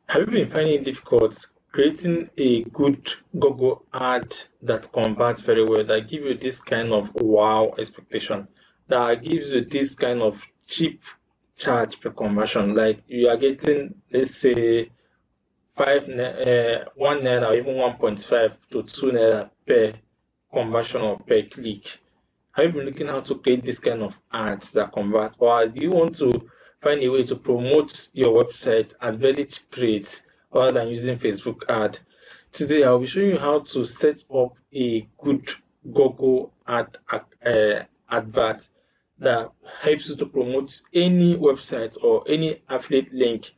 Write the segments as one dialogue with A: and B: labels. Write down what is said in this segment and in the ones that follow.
A: Have you been finding it difficult creating a good Google ad that converts very well, that gives you this kind of wow expectation, that gives you this kind of cheap charge per conversion? Like you are getting, let's say, 1 naira or even 1.5 to 2 naira per conversion or per click. Have you been looking how to create this kind of ads that convert, or do you want to find a way to promote your website at very cheap rates rather than using Facebook ad? Today, I'll be showing you how to set up a good Google advert that helps you to promote any website or any affiliate link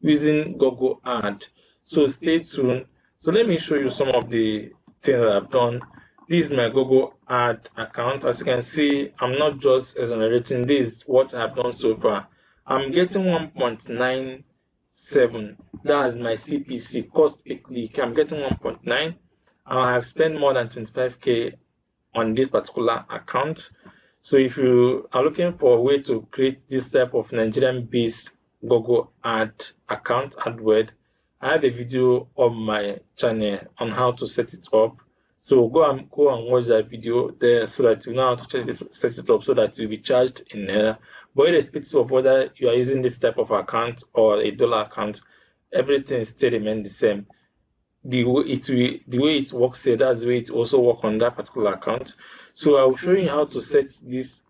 A: using Google ad. So stay tuned. So let me show you some of the things that I've done. This is my Google ad account. As you can see, I'm not just exonerating this, what I've done so far. I'm getting 1.97. That's my CPC, cost per click. I'm getting 1.9. I have spent more than 25K on this particular account. So if you are looking for a way to create this type of Nigerian-based Google ad account, AdWord, I have a video on my channel on how to set it up. So go and watch that video there so that you know how to set it up so that you'll be charged in Naira. But irrespective of whether you are using this type of account or a dollar account, everything still remains the same. The way it works here, that's the way it also works on that particular account. So I'll show you how to set this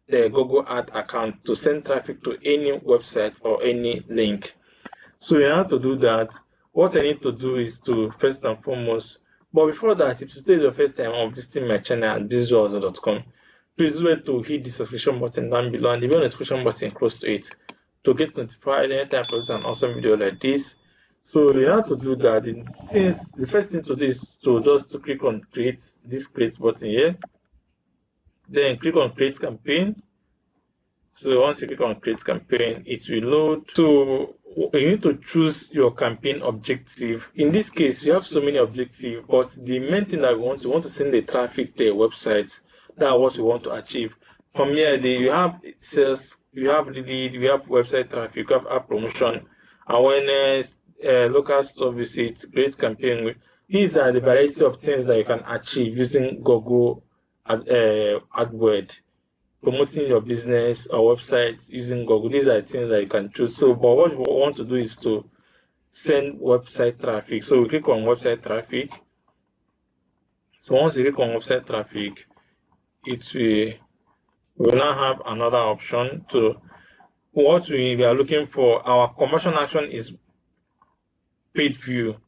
A: Google ad account to send traffic to any website or any link. So in order to do that, what I need to do is to first and foremost, but before that, if today is your first time on visiting my channel at busyjoyhustle.com, please do it to hit the subscription button down below and the bell notification button close to it to get notified anytime I post an awesome video like this. So in order to do that, the first thing to do is to click on create button here. Then click on create campaign. So once you click on create campaign, it will load. So you need to choose your campaign objective. In this case, we have so many objectives, but the main thing that we want to send the traffic to a website. That's what we want to achieve. From here, you have sales, you have lead, you have website traffic, you have app promotion, awareness, local store visits, great campaign. These are the variety of things that you can achieve using Google AdWord. Promoting your business or website using Google. These are things that you can choose. So, but what we want to do is to send website traffic. So we click on website traffic. So once you click on website traffic, we will now have another option to what we are looking for. Our conversion action is paid view.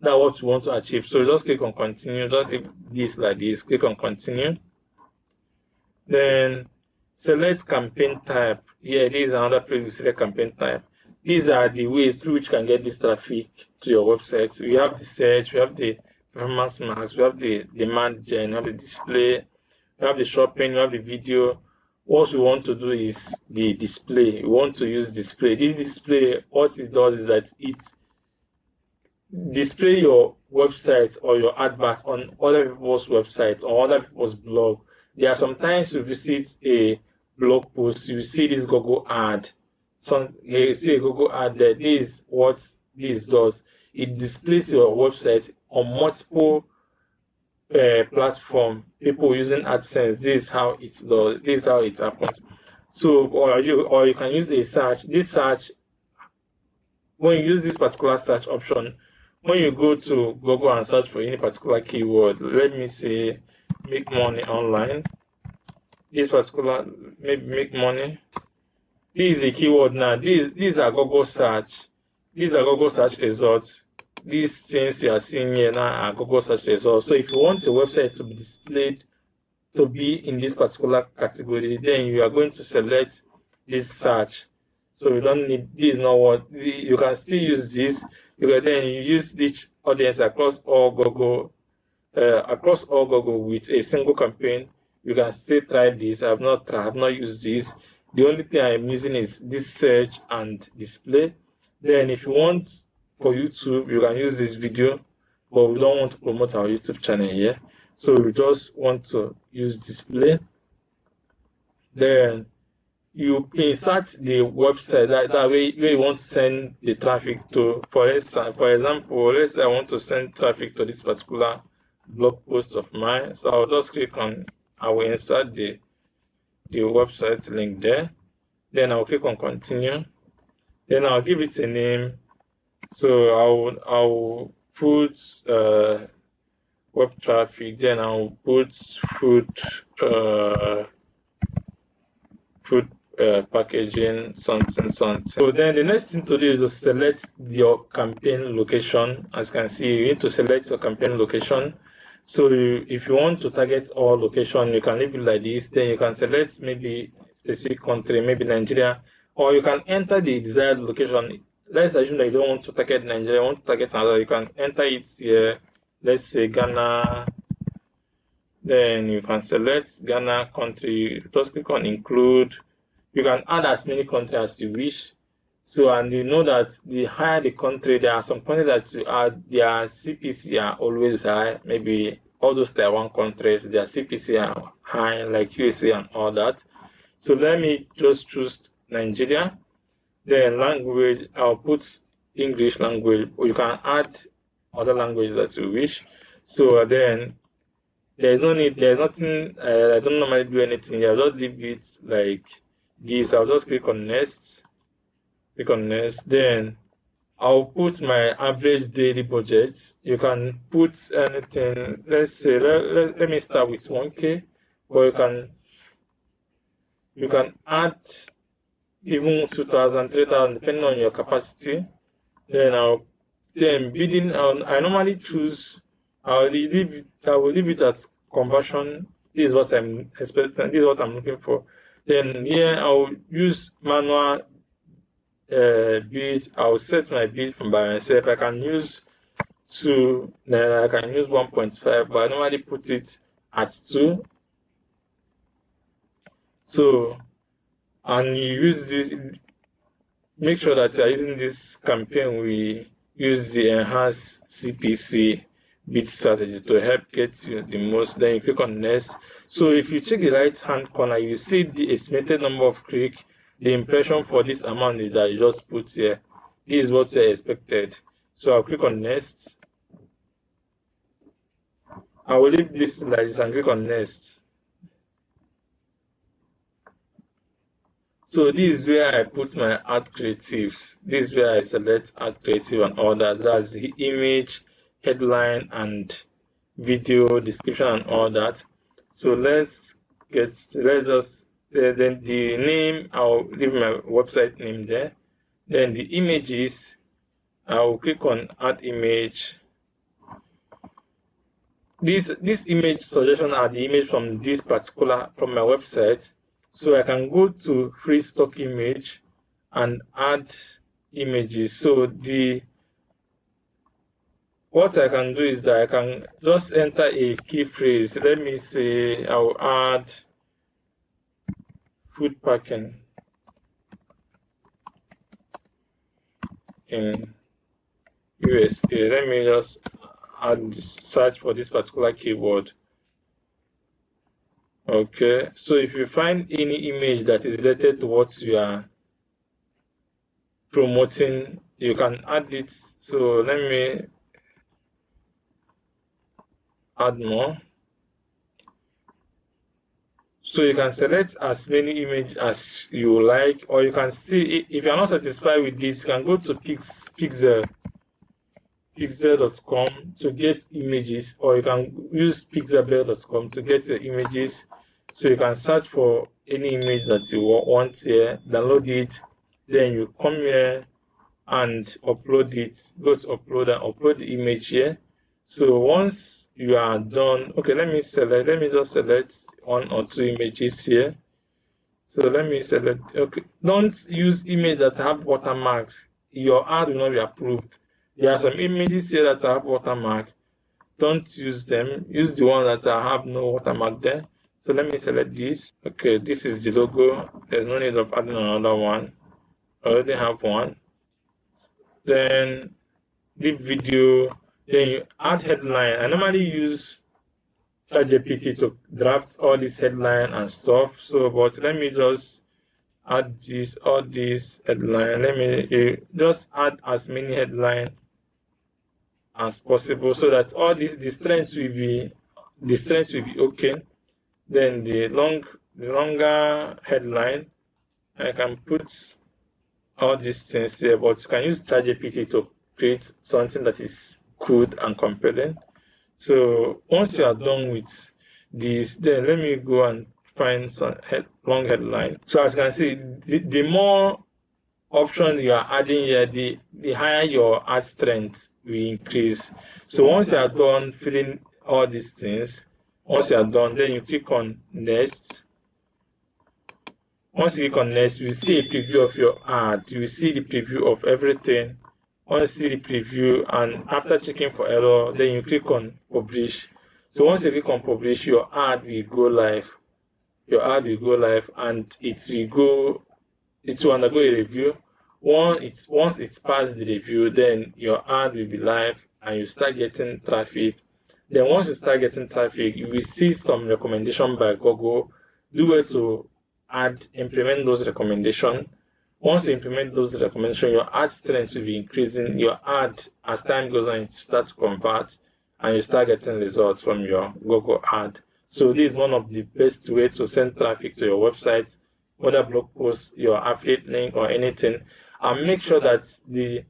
A: That's what we want to achieve. So just click on continue. Just click this like this. Click on continue. Then select campaign type. Yeah, this is another place you select campaign type. These are the ways through which you can get this traffic to your website. We have the search, we have the performance max, we have the demand gen, we have the display, we have the shopping, we have the video. What we want to do is the display. We want to use display. This display, what it does is that it display your website or your advert on other people's websites or other people's blog. There are sometimes you visit a blog post, you see this Google ad. You see a Google ad there. This is what this does. It displays your website on multiple platforms. People using AdSense. This is how it does. This is how it happens. So, or you can use a search. This search, when you use this particular search option, when you go to Google and search for any particular keyword, let me say make money online. This particular, maybe make money. This is the keyword now. These are Google search. These are Google search results. These things you are seeing here now are Google search results. So if you want your website to be displayed to be in this particular category, then you are going to select this search. So you don't need this. Is not what you can still use this. You can then use this audience across all Google with a single campaign. You can still try this. I have not used this. The only thing I am using is this search and display. Then if you want for YouTube, you can use this video, but we don't want to promote our YouTube channel here. So we just want to use display. Then you insert the website that way where you want to send the traffic to. For example, let's say I want to send traffic to this particular blog post of mine. So I'll just click on, I will insert the website link there. Then I'll click on continue. Then I'll give it a name. So I'll put web traffic. Then I'll put food packaging, something. So then the next thing to do is to select your campaign location. As you can see, you need to select your campaign location. So if you want to target all location, you can leave it like this. Then you can select maybe specific country, maybe Nigeria, or you can enter the desired location. Let's assume that you don't want to target Nigeria, you want to target another. You can enter it here. Let's say Ghana. Then you can select Ghana country. Just click on include. You can add as many countries as you wish. So, and you know that the higher the country, there are some countries that their CPC are always high. Maybe all those tier 1 countries, their CPC are high, like USA and all that. So let me just choose Nigeria. Then language, I'll put English language, or you can add other languages that you wish. So then there's no need, there's nothing, I don't normally do anything here. I'll just leave it like this. I'll just click on next. Then I'll put my average daily budget. You can put anything. Let's say let me start with 1K, but you can add even 2,000, 3,000 depending on your capacity. Then bidding. I normally choose. I will leave it at conversion. This is what I'm expecting. This is what I'm looking for. Then here I'll use manual bid. I'll set my bid from by myself. I can use 2, then I can use 1.5, but I normally put it at 2. So, and you use this, make sure that you are using this campaign. We use the enhanced CPC bid strategy to help get you the most. Then you click on next. So if you check the right hand corner, you see the estimated number of click. The impression for this amount that you just put here. This is what you expected. So I'll click on next. I will leave this like this and click on next. So this is where I put my ad creatives. This is where I select ad creative and all that. That's the image, headline, and video description and all that. So then the name, I'll leave my website name there. Then the images, I'll click on add image. This image suggestion are the image from from my website. So I can go to free stock image and add images. So what I can do is that I can just enter a key phrase. Let me say I'll add food packing in USA. Let me just search for this particular keyword. Okay, so if you find any image that is related to what you are promoting, you can add it. So let me add more. So you can select as many images as you like, or you can see, if you are not satisfied with this, you can go to pixel.com to get images, or you can use pixabay.com to get your images. So you can search for any image that you want here, download it, then you come here and upload it. Go to upload and upload the image here. So once you are done, okay, let me just select 1 or 2 images here. So let me select, okay, don't use images that have watermarks. Your ad will not be approved. There are some images here that have watermark. Don't use them. Use the one that have no watermark there. So let me select this. Okay, this is the logo. There's no need of adding another one. I already have one. Then the video. Then you add headline. I normally use ChatGPT to draft all this headline and stuff. So, but let me just add this, all this headline. Let me just add as many headline as possible so that all this the strength will be okay. Then the longer headline, I can put all these things here, but you can use ChatGPT to create something that is good and compelling. So once you are done with this, then let me go and find some long headline. So as you can see, the more options you are adding here, the higher your ad strength will increase. So once you are done filling all these things, once you are done, then you click on next. Once you click on next, you will see a preview of your ad. You will see the preview of everything. Once you see the preview, and after checking for error, then you click on publish. So once you click on publish, your ad will go live. Your ad will go live, and it will undergo a review. Once it's passed the review, then your ad will be live and you start getting traffic. Then once you start getting traffic, you will see some recommendation by Google. Do where to implement those recommendations. Once you implement those recommendations, your ad strength will be increasing. Your ad, as time goes on, it starts to convert and you start getting results from your Google ad. So this is one of the best ways to send traffic to your website, whether blog post, your affiliate link, or anything. And make sure that the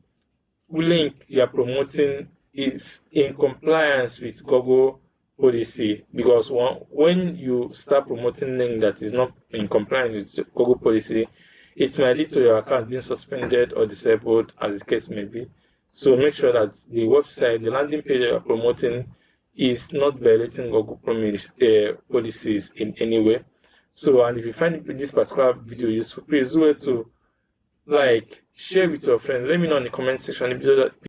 A: link you are promoting is in compliance with Google policy, because when you start promoting link that is not in compliance with Google policy, it might lead to your account being suspended or disabled, as the case may be. So make sure that the website, the landing page you are promoting, is not violating Google policies in any way. So, and if you find this particular video useful, please do it to like, share with your friends. Let me know in the comment section